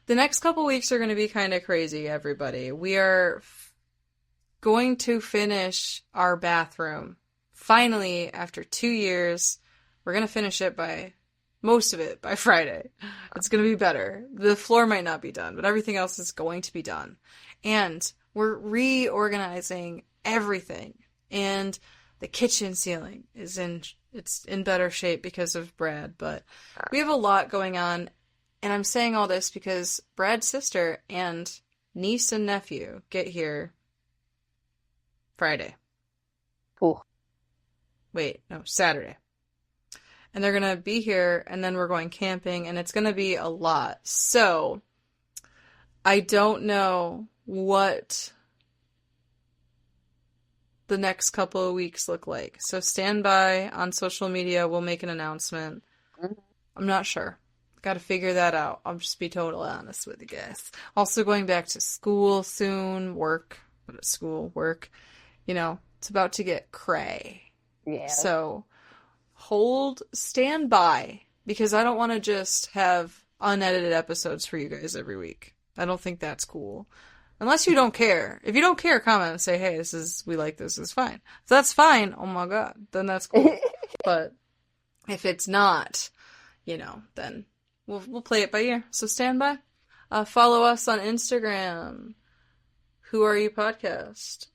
Speaker 1: the next couple weeks are going to be kind of crazy, everybody. We are going to finish our bathroom. Finally, after 2 years, we're going to finish it most of it by Friday. It's going to be better. The floor might not be done, but everything else is going to be done. And we're reorganizing everything. And the kitchen ceiling is it's in better shape because of Brad, but we have a lot going on. And I'm saying all this because Brad's sister and niece and nephew get here Friday.
Speaker 2: Cool.
Speaker 1: Wait, no, Saturday. And they're going to be here, and then we're going camping, and it's going to be a lot. So, I don't know what the next couple of weeks look like. So, stand by on social media. We'll make an announcement. I'm not sure. Got to figure that out. I'll just be totally honest with you guys. Also, going back to school soon. Work. You know, it's about to get cray.
Speaker 2: Yeah.
Speaker 1: So... stand by, because I don't want to just have unedited episodes for you guys every week. I don't think that's cool. Unless you don't care. If you don't care, comment and say, hey, we like this, it's fine. If that's fine, oh my god, then that's cool. But if it's not, then we'll play it by ear. So stand by. Follow us on Instagram. Who Are You Podcast.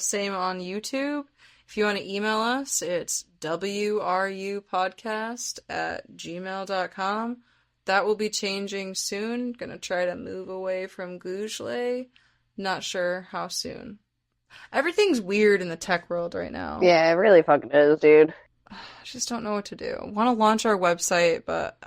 Speaker 1: Same on YouTube. If you want to email us, it's wrupodcast@gmail.com. That will be changing soon. Gonna try to move away from Google. Not sure how soon. Everything's weird in the tech world right now.
Speaker 2: Yeah, it really fucking is, dude.
Speaker 1: I just don't know what to do. I want to launch our website, but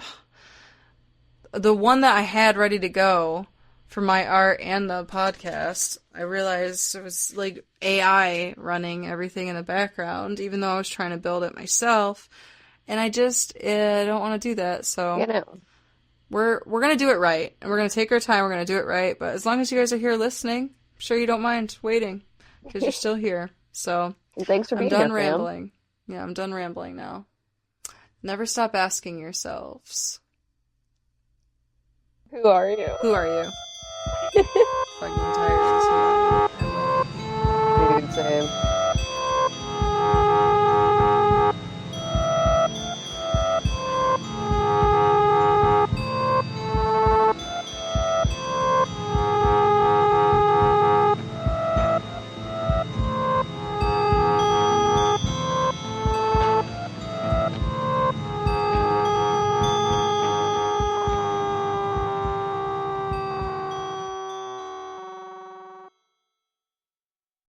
Speaker 1: the one that I had ready to go for my art and the podcast, I realized it was like AI running everything in the background, even though I was trying to build it myself. And I just don't want to do that. So we're going to do it right. And we're going to take our time. We're going to do it right. But as long as you guys are here listening, I'm sure you don't mind waiting because you're still here. So
Speaker 2: thanks for being here,
Speaker 1: I'm done rambling. Yeah, I'm done rambling now. Never stop asking yourselves.
Speaker 2: Who are you?
Speaker 1: Who are you? Fucking tired of this.
Speaker 2: Dude, same.